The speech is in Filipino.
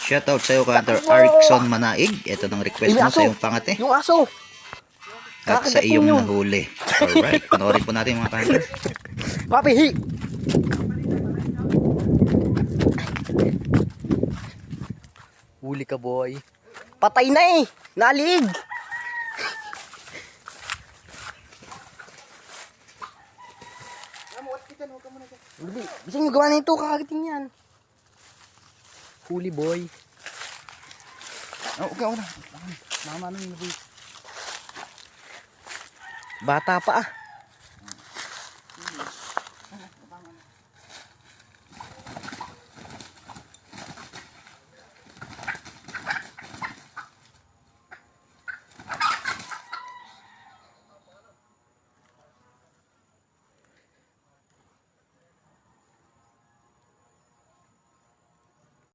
Shoutout sa'yo, Hunter Erickson Manaig. Ito ng request mo sa iyong pangate. Yung aso. At sa iyong nahuli. Alright, panoorin po natin mga Hunter. Papi, hi! Huli ka, boy. Patay na eh! Nalig! Bisa nyo gawa na ito, kakagitin yan. Huli, boy. Oh, okay na. Mama na yung bata pa ah.